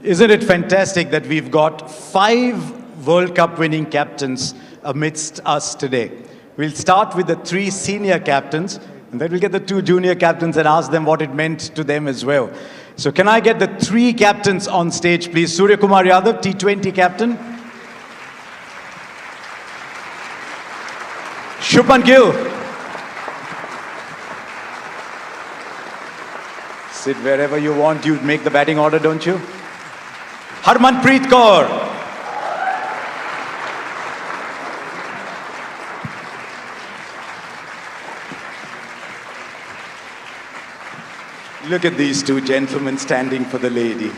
Isn't it fantastic that we've got 5 World Cup winning captains amidst us today? We'll start with the 3 senior captains, and then we'll get the 2 junior captains and ask them what it meant to them as well. So can I get the 3 captains on stage, please? SuryaKumar Yadav, T20 captain. Shubman Gill. Sit wherever you want. You make the batting order, don't you? Harmanpreet Kaur. Look at these 2 gentlemen standing for the lady.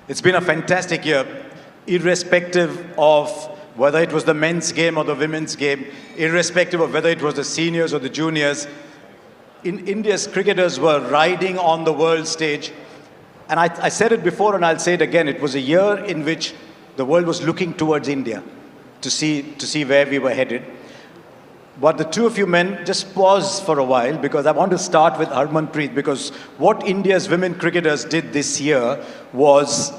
It's been a fantastic year, irrespective of whether it was the men's game or the women's game, irrespective of whether it was the seniors or the juniors. India's cricketers were riding on the world stage. And I said it before and I'll say it again. It was a year in which the world was looking towards India to see where we were headed. But the 2 of you men, just pause for a while, because I want to start with Harmanpreet, because what India's women cricketers did this year was,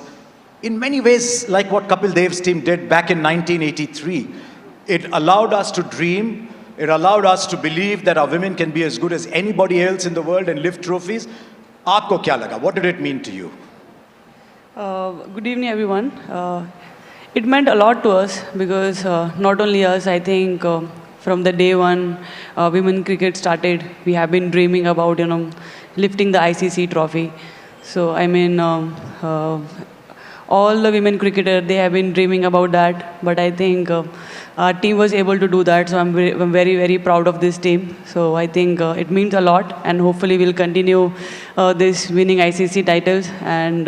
in many ways, like what Kapil Dev's team did back in 1983. It allowed us to dream. It allowed us to believe that our women can be as good as anybody else in the world and lift trophies. Aapko kya laga? What did it mean to you? Good evening, everyone. It meant a lot to us because not only us, I think from the day one women cricket started, we have been dreaming about, lifting the ICC trophy. So, I mean, all the women cricketers, they have been dreaming about that. But I think our team was able to do that. So, I'm very, very proud of this team. So, I think it means a lot. And hopefully, we'll continue this winning ICC titles. And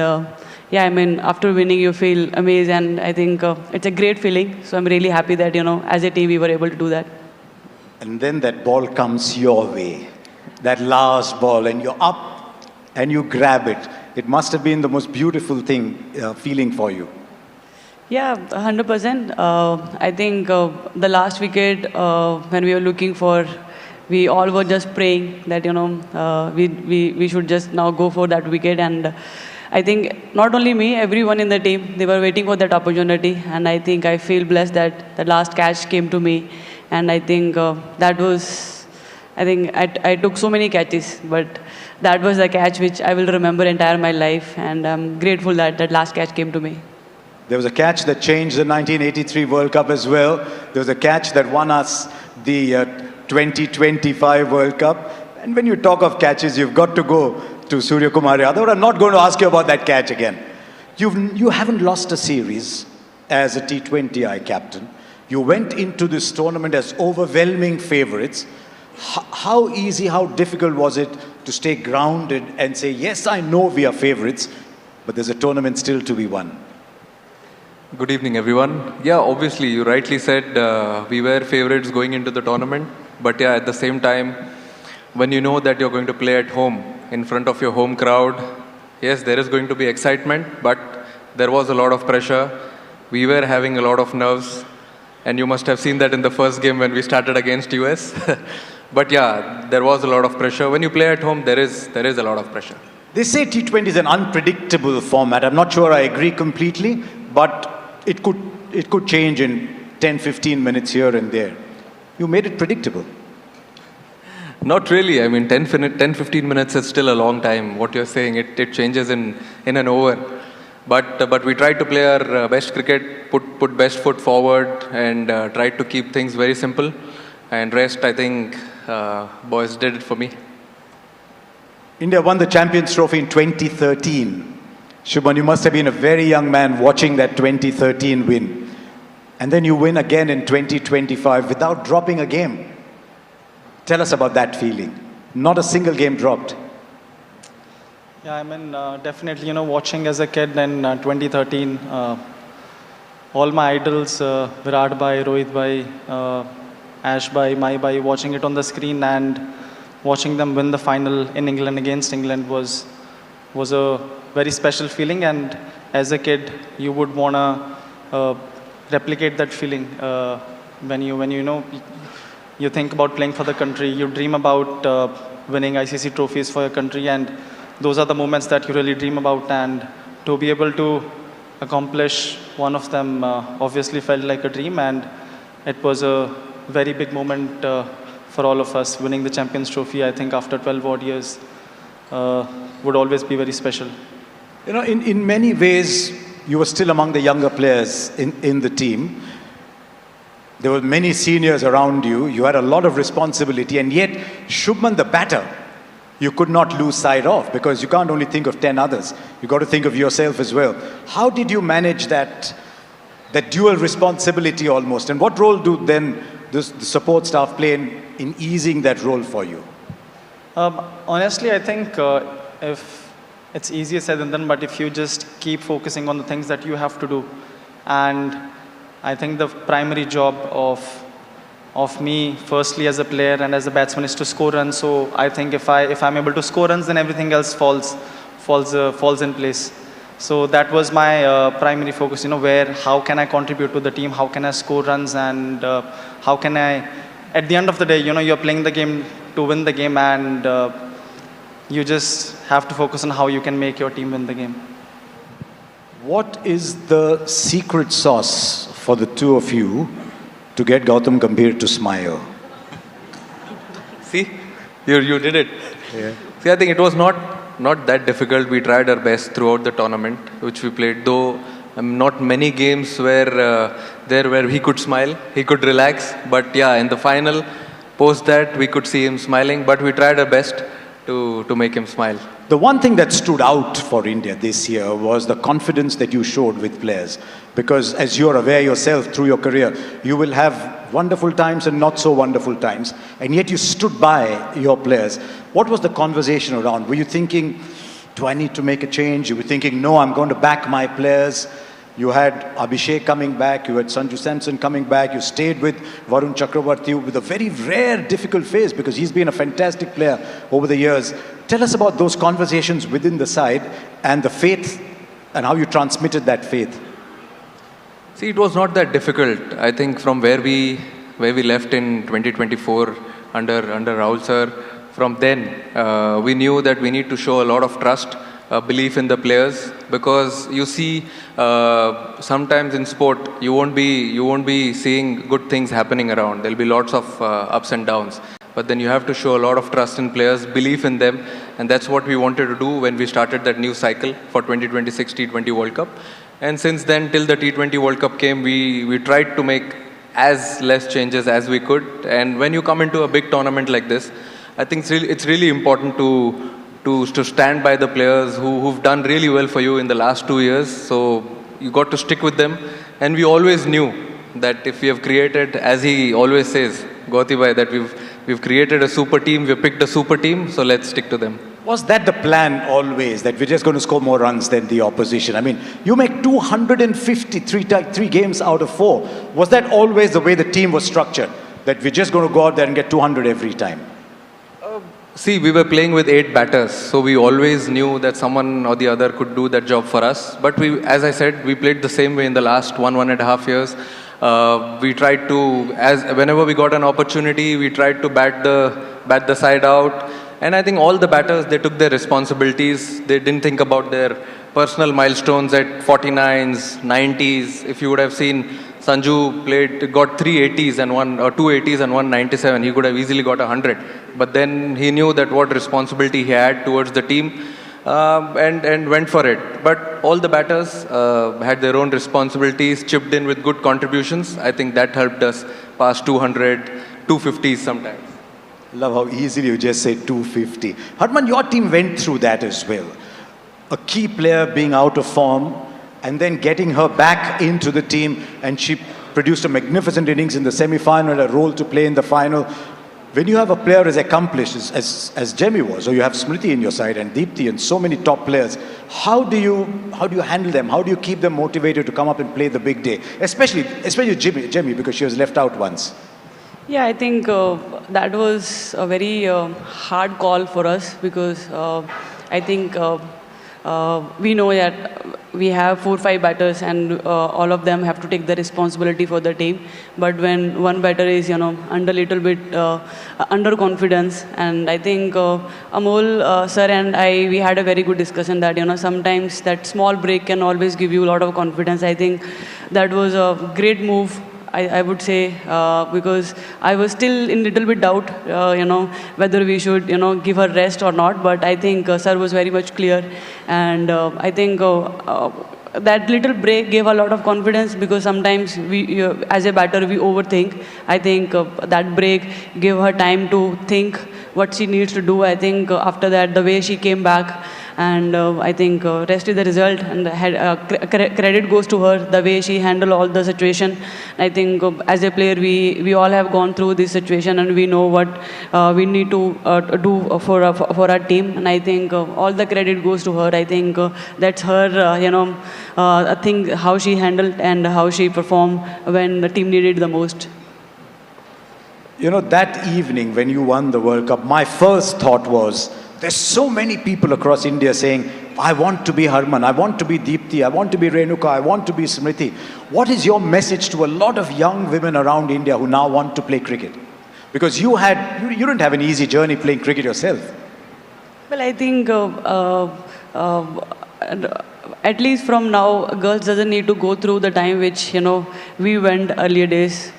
yeah, I mean, after winning, you feel amazed. And I think it's a great feeling. So, I'm really happy that, as a team, we were able to do that. And then that ball comes your way, that last ball, and you're up and you grab it. It must have been the most beautiful feeling for you. Yeah, 100%. I think the last wicket, when we were looking for, we all were just praying that, we should just now go for that wicket. And I think not only me, everyone in the team, they were waiting for that opportunity. And I think I feel blessed that the last catch came to me. And I think that was, I took so many catches, but that was the catch which I will remember entire my life. And I'm grateful that that last catch came to me. There was a catch that changed the 1983 World Cup as well. There was a catch that won us the 2025 World Cup. And when you talk of catches, you've got to go to SuryaKumar Yadav. I'm not going to ask you about that catch again. You haven't lost a series as a T20I captain. You went into this tournament as overwhelming favorites. How easy, how difficult was it to stay grounded and say, yes, I know we are favorites, but there's a tournament still to be won? Good evening, everyone. Yeah, obviously, you rightly said we were favorites going into the tournament. But yeah, at the same time, when you know that you're going to play at home, in front of your home crowd, yes, there is going to be excitement, but there was a lot of pressure. We were having a lot of nerves. And you must have seen that in the first game when we started against US. But yeah, there was a lot of pressure. When you play at home, there is a lot of pressure. They say T20 is an unpredictable format. I'm not sure I agree completely, but it could change in 10, 15 minutes here and there. You made it predictable. Not really. I mean, 10, 15 minutes is still a long time. What you're saying, it changes in an over. But we tried to play our best cricket, put best foot forward, and tried to keep things very simple. And rest, I think, boys did it for me. India won the Champions Trophy in 2013. Shubman, you must have been a very young man watching that 2013 win. And then you win again in 2025 without dropping a game. Tell us about that feeling. Not a single game dropped. Yeah, I mean, definitely, watching as a kid in 2013, all my idols, Virat Bhai, Rohit Bhai, Ash Bhai, Mai Bhai, watching it on the screen and watching them win the final in England against England was a very special feeling. And as a kid, you would want to replicate that feeling when you think about playing for the country. You dream about winning ICC trophies for your country, and those are the moments that you really dream about. And to be able to accomplish one of them obviously felt like a dream, and it was a very big moment for all of us. Winning the Champions Trophy, I think, after 12 odd years would always be very special. You know, in many ways, you were still among the younger players in the team. There were many seniors around you. You had a lot of responsibility, and yet Shubman, the batter, you could not lose sight of, because you can't only think of 10 others. You got to think of yourself as well. How did you manage that dual responsibility almost? And what role do then the support staff play in easing that role for you? Honestly, I think if it's easier said than done, but if you just keep focusing on the things that you have to do, and I think the primary job of me, firstly as a player and as a batsman, is to score runs. So I think if I'm able to score runs, then everything else falls in place. So that was my primary focus. How can I contribute to the team? How can I score runs? And how can I, at the end of the day, you're playing the game to win the game, and you just have to focus on how you can make your team win the game. What is the secret sauce for the two of you to get Gautam Gambhir to smile? See, you did it. Yeah. See, I think it was not that difficult. We tried our best throughout the tournament, which we played. Though not many games where he could smile, he could relax. But yeah, in the final, post that, we could see him smiling. But we tried our best to make him smile. The one thing that stood out for India this year was the confidence that you showed with players. Because as you're aware yourself through your career, you will have wonderful times and not so wonderful times. And yet you stood by your players. What was the conversation around? Were you thinking, do I need to make a change? You were thinking, no, I'm going to back my players. You had Abhishek coming back, you had Sanju Samson coming back, you stayed with Varun Chakravarti with a very rare, difficult phase, because he's been a fantastic player over the years. Tell us about those conversations within the side and the faith, and how you transmitted that faith. See, it was not that difficult. I think from where we left in 2024 under Rahul sir, from then we knew that we need to show a lot of trust, belief in the players, because you see sometimes in sport you won't be seeing good things happening around. There'll be lots of ups and downs, but then you have to show a lot of trust in players, belief in them, and that's what we wanted to do when we started that new cycle for 2026 T20 World Cup. And since then, till the T20 World Cup came, we tried to make as less changes as we could. And when you come into a big tournament like this, I think it's really important to stand by the players who've done really well for you in the last 2 years. So you got to stick with them. And we always knew that if we have created, as he always says, Gauti bhai, that we've created a super team, we've picked a super team, so let's stick to them. Was that the plan always, that we're just going to score more runs than the opposition? I mean, you make 253 games out of 4. Was that always the way the team was structured? That we're just going to go out there and get 200 every time? See, we were playing with 8 batters, so we always knew that someone or the other could do that job for us. But as I said, we played the same way in the last 1.5 years. We tried to, whenever we got an opportunity, we tried to bat the side out. And I think all the batters, they took their responsibilities. They didn't think about their personal milestones at 49s, 90s. If you would have seen Sanju got 3 80s and 2 80s and 1 97, he could have easily got 100. But then he knew that what responsibility he had towards the team, and went for it. But all the batters had their own responsibilities, chipped in with good contributions. I think that helped us pass 200, 250s sometimes. Love how easily you just say 250. Harman, your team went through that as well. A key player being out of form and then getting her back into the team, and she produced a magnificent innings in the semi-final, a role to play in the final. When you have a player as accomplished as Jemmy was, or you have Smriti in your side and Deepthi and so many top players, how do you handle them? How do you keep them motivated to come up and play the big day? Especially Jemmy, because she was left out once. Yeah, I think that was a very hard call for us, because I think we know that we have 4-5 batters and all of them have to take the responsibility for the team. But when one batter is, under little bit under confidence, and I think Amol sir and I, we had a very good discussion that, sometimes that small break can always give you a lot of confidence. I think that was a great move. I would say, because I was still in little bit doubt, whether we should, give her rest or not. But I think sir was very much clear, and I think that little break gave a lot of confidence, because sometimes we, as a batter, we overthink. I think that break gave her time to think what she needs to do. I think after that, the way she came back, and I think rest is the result, and credit goes to her, the way she handled all the situation. I think as a player, we all have gone through this situation, and we know what we need to do for our team. And I think all the credit goes to her. I think that's her, I think how she handled and how she performed when the team needed the most. That evening when you won the World Cup, my first thought was, there's so many people across India saying, I want to be Harman, I want to be Deepti, I want to be Renuka, I want to be Smriti. What is your message to a lot of young women around India who now want to play cricket? Because you didn't have an easy journey playing cricket yourself. Well, I think at least from now, girls doesn't need to go through the time which, we went earlier days.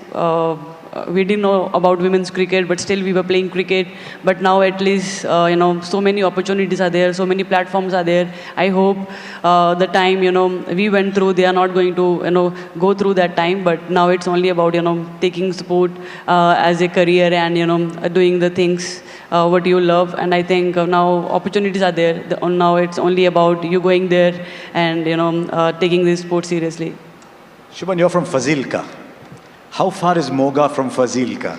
We didn't know about women's cricket, but still we were playing cricket. But now at least, so many opportunities are there, so many platforms are there. I hope the time, we went through, they are not going to, go through that time. But now it's only about, taking sport as a career and, doing the things what you love. And I think now opportunities are there. Now it's only about you going there and, taking this sport seriously. Shubman, you're from Fazilka. How far is Moga from Fazilka?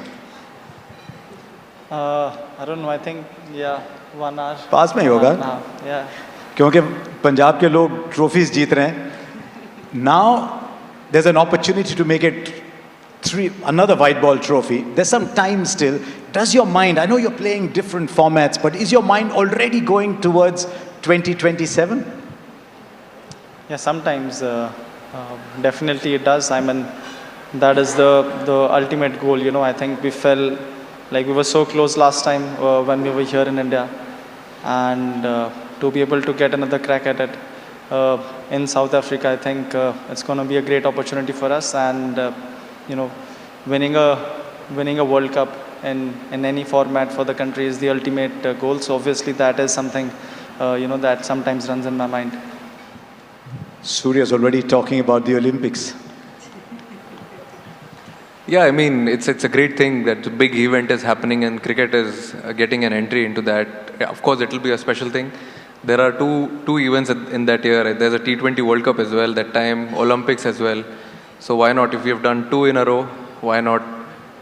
I don't know, I think, 1 hour. पास में ही होगा? Yeah. क्योंकि पंजाब के लोग trophies जीत रहे हैं. Now there's an opportunity to make it another white ball trophy. There's some time still. Does your mind, I know you're playing different formats, but is your mind already going towards 2027? Yeah, sometimes definitely it does. I mean, that is the ultimate goal. I think we felt like we were so close last time when we were here in India, and to be able to get another crack at it in South Africa, I think it's going to be a great opportunity for us. And winning a World Cup in any format for the country is the ultimate goal. So obviously that is something that sometimes runs in my mind. Surya's already talking about the Olympics. Yeah, I mean, it's a great thing that a big event is happening and cricket is getting an entry into that. Of course, it will be a special thing. There are two events in that year. There's a T20 World Cup as well, that time, Olympics as well. So why not, if we have done 2 in a row, why not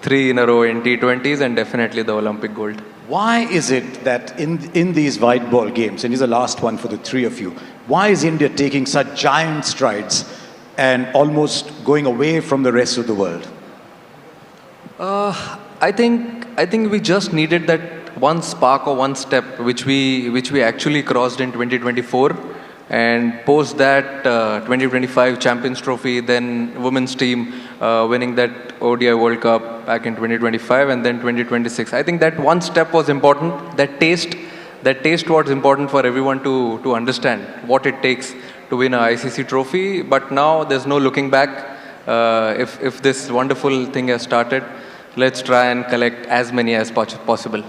3 in a row in T20s and definitely the Olympic gold. Why is it that in these white ball games, and here's the last one for the three of you, why is India taking such giant strides and almost going away from the rest of the world? I think we just needed that one spark or one step which we actually crossed in 2024, and post that 2025 Champions Trophy, then women's team winning that ODI World Cup back in 2025, and then 2026. I think that one step was important. That taste was important for everyone to understand what it takes to win a ICC trophy. But now there's no looking back. If this wonderful thing has started, let's try and collect as many as possible.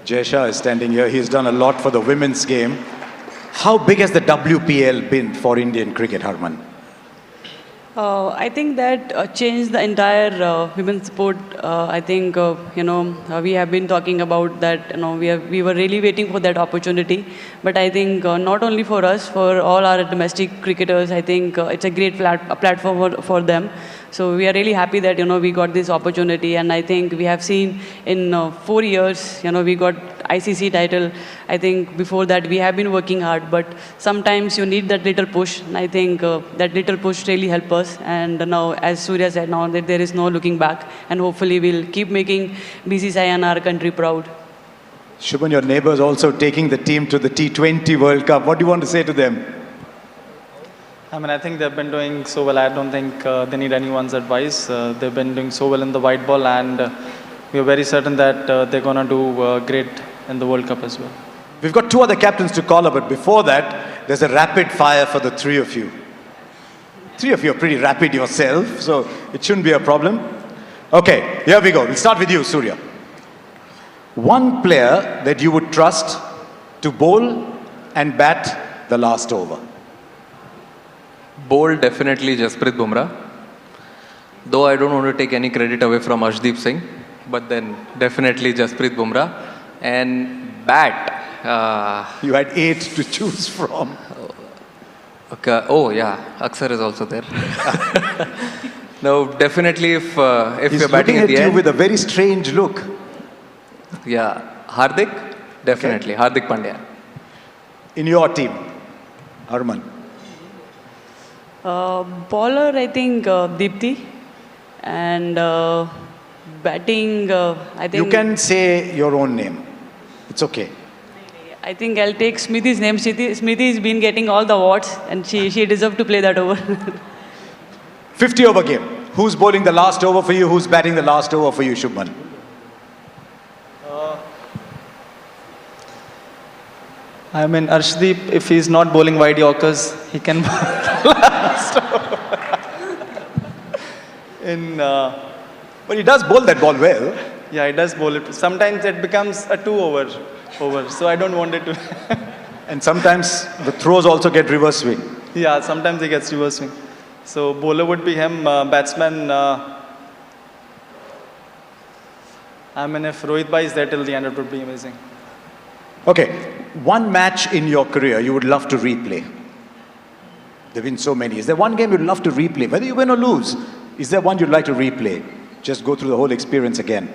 Jaysha is standing here. He's done a lot for the women's game. How big has the WPL been for Indian cricket, Harman? I think that changed the entire women's sport. I think, we have been talking about that, we were really waiting for that opportunity. But I think not only for us, for all our domestic cricketers, I think it's a great platform for them. So we are really happy that, we got this opportunity. And I think we have seen in 4 years, we got ICC title. I think before that we have been working hard, but sometimes you need that little push. And I think that little push really helped us. And now, as Surya said, now that there is no looking back. And hopefully we'll keep making BCCI and our country proud. Shubman, your neighbour is also taking the team to the T20 World Cup. What do you want to say to them? I mean, I think they've been doing so well. I don't think they need anyone's advice. They've been doing so well in the white ball, and we are very certain that they're going to do great in the World Cup as well. We've got two other captains to call up, but before that, there's a rapid fire for the three of you. Three of you are pretty rapid yourself, so it shouldn't be a problem. Okay, here we go. We'll start with you, Surya. One player that you would trust to bowl and bat the last over. Bold, definitely Jasprit Bumrah. Though I don't want to take any credit away from Arshdeep Singh, but then definitely Jasprit Bumrah. And bat. You had 8 to choose from. Okay. Oh yeah, Aksar is also there. No, definitely if He's you're batting looking at the you end. with a very strange look. Yeah, Hardik, definitely. Okay. Hardik Pandya. In your team, Harman. Bowler, I think Deepthi. And batting, I think... You can say your own name. It's okay. I think I'll take Smriti's name. Smriti's been getting all the awards and she deserves to play that over. 50 over game. Who's bowling the last over for you? Who's batting the last over for you, Shubman? I mean, Arshdeep, if he's not bowling wide Yorkers, he can bowl last over. But he does bowl that ball well. Yeah, he does bowl it. Sometimes it becomes a 2 over, so I don't want it to. And sometimes the throws also get reverse swing. Yeah, sometimes he gets reverse swing. So bowler would be him, batsman. I mean, if Rohit Bhai is there till the end, it would be amazing. Okay, one match in your career you would love to replay. There have been so many. Is there one game you'd love to replay? Whether you win or lose, is there one you'd like to replay? Just go through the whole experience again.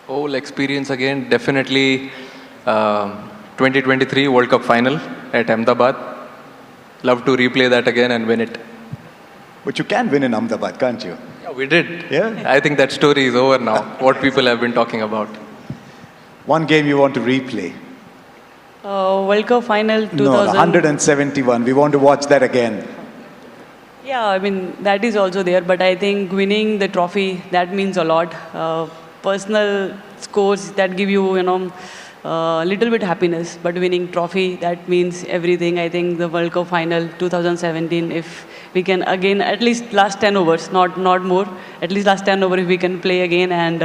Whole experience again, definitely 2023 World Cup final at Ahmedabad. Love to replay that again and win it. But you can win in Ahmedabad, can't you? Yeah, we did. Yeah? I think that story is over now, what people have been talking about. One game you want to replay? World Cup final 2000. No, 171. We want to watch that again. Yeah, I mean, that is also there, but I think winning the trophy, that means a lot. Personal scores that give you, little bit happiness, but winning trophy, that means everything. I think the World Cup final 2017, if we can again, at least last 10 overs, not more, at least last 10 overs if we can play again, and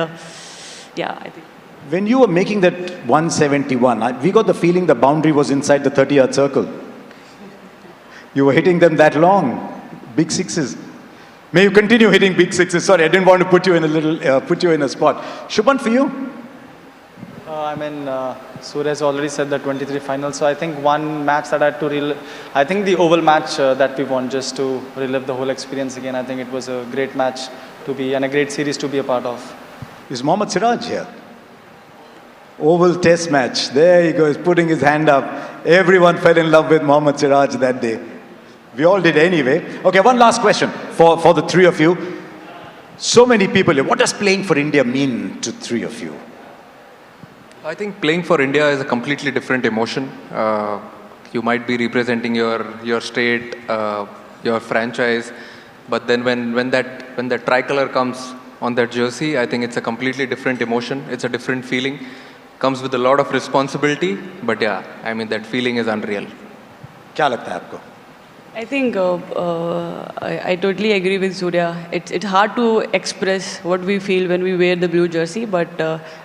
yeah, I think. When you were making that 171, we got the feeling the boundary was inside the 30-yard circle. You were hitting them that long. Big sixes. May you continue hitting big sixes. Sorry, I didn't want to put you in a spot. Shubman, for you? I mean, Surya has already said the 23 final. So I think one match that I had to relive, I think the Oval match that we won, just to relive the whole experience again. I think it was a great match to be, and a great series to be a part of. Is Mohammad Siraj here? Oval Test match. There he goes, putting his hand up. Everyone fell in love with Mohammad Siraj that day. We all did anyway. Okay, one last question for the three of you. So many people here. What does playing for India mean to three of you? I think playing for India is a completely different emotion. You might be representing your state, your franchise, but then when that tricolor comes on that jersey, I think it's a completely different emotion. It's a different feeling. Comes with a lot of responsibility, but yeah, I mean that feeling is unreal. क्या लगता है आपको? I think I totally agree with Surya. It's hard to express what we feel when we wear the blue jersey, but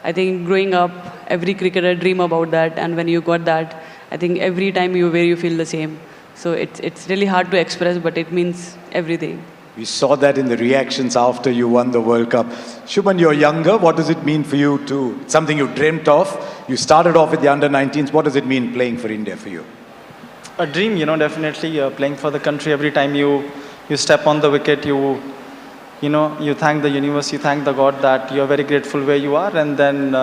I think growing up, every cricketer dream about that, and when you got that, I think every time you wear, you feel the same. So it's really hard to express, but it means everything. We saw that in the reactions after you won the World Cup. Shubman, you're younger. What does it mean for you to, something you dreamt of? You started off with the under-19s. What does it mean playing for India for you? A dream, definitely playing for the country. Every time you step on the wicket, you thank the universe, you thank the God that you're very grateful where you are. And then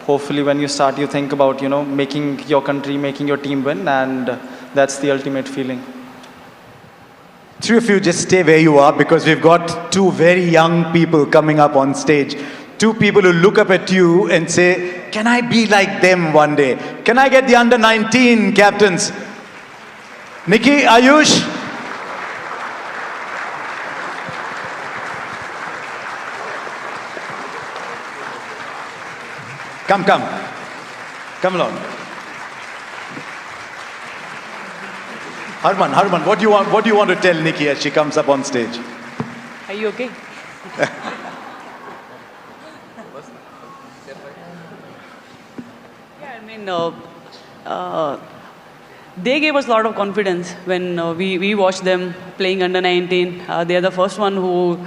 hopefully when you start, you think about, making your country, making your team win. And that's the ultimate feeling. Three of you just stay where you are because we've got two very young people coming up on stage. Two people who look up at you and say, can I be like them one day? Can I get the under 19 captains? Nikki, Ayush? Come. Come along. Harman, what do you want to tell Nikki as she comes up on stage? Are you okay? Yeah, I mean, they gave us a lot of confidence when we watched them playing under 19. They are the first one who,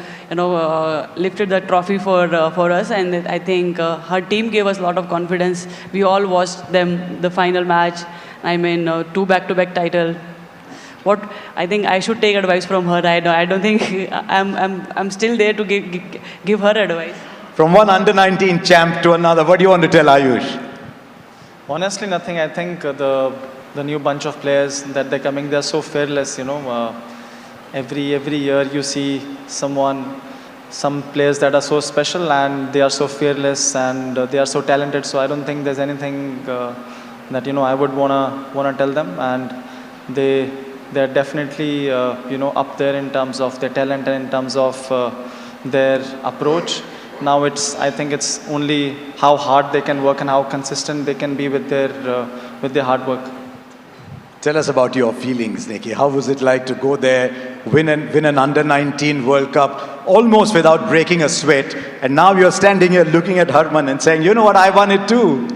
lifted the trophy for us, and I think her team gave us a lot of confidence. We all watched them the final match. I mean, 2 back-to-back title. What I think I should take advice from her. I don't think I'm still there to give her advice. From one under 19 champ to another, what do you want to tell Ayush? Honestly, nothing. I think the new bunch of players that they're coming, they're so fearless. Every year you see some players that are so special and they are so fearless and they are so talented. So I don't think there's anything that I would wanna tell them. And they're definitely up there in terms of their talent and in terms of their approach. Now I think it's only how hard they can work and how consistent they can be with their hard work. Tell us about your feelings, Nikki. How was it like to go there, win an under 19 World Cup, almost without breaking a sweat, and now you're standing here looking at Harman and saying, you know what, I won it too.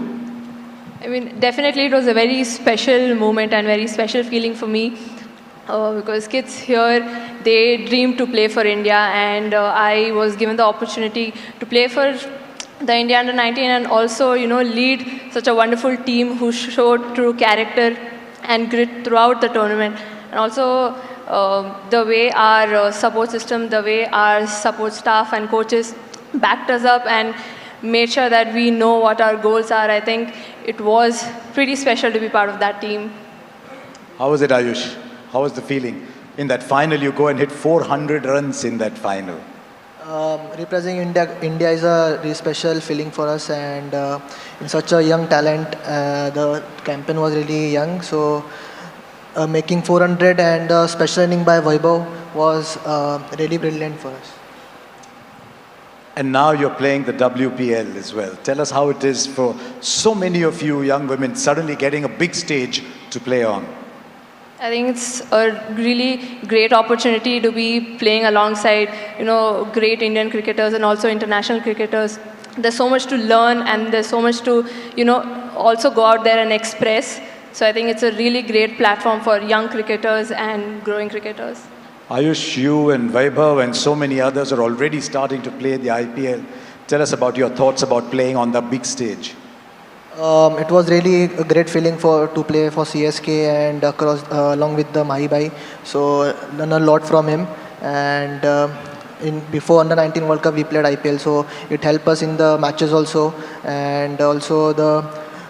I mean, definitely it was a very special moment and very special feeling for me because kids here, they dream to play for India, and I was given the opportunity to play for the India under 19 and also, lead such a wonderful team who showed true character and grit throughout the tournament. And also the way our support system, the way our support staff and coaches backed us up and made sure that we know what our goals are. I think it was pretty special to be part of that team. How was it, Ayush? How was the feeling? In that final, you go and hit 400 runs in that final. Representing India is a really special feeling for us, and in such a young talent, the campaign was really young. So making 400 and special inning by Vaibhav was really brilliant for us. And now you're playing the WPL as well. Tell us how it is for so many of you young women suddenly getting a big stage to play on. I think it's a really great opportunity to be playing alongside, great Indian cricketers and also international cricketers. There's so much to learn and there's so much to, also go out there and express. So I think it's a really great platform for young cricketers and growing cricketers. Ayush, you and Vaibhav and so many others are already starting to play the IPL. Tell us about your thoughts about playing on the big stage. It was really a great feeling to play for CSK and along with the Mahibai. So learned a lot from him. And before under 19 World Cup we played IPL, so it helped us in the matches also. And also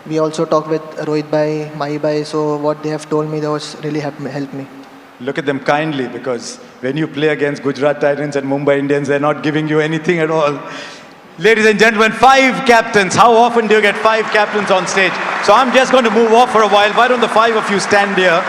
we also talked with Rohit Bhai, Mahibai. So what they have told me, that was really helped me. Look at them kindly, because when you play against Gujarat Titans and Mumbai Indians, they're not giving you anything at all. Ladies and gentlemen, 5 captains. How often do you get 5 captains on stage? So I'm just going to move off for a while. Why don't the 5 of you stand here?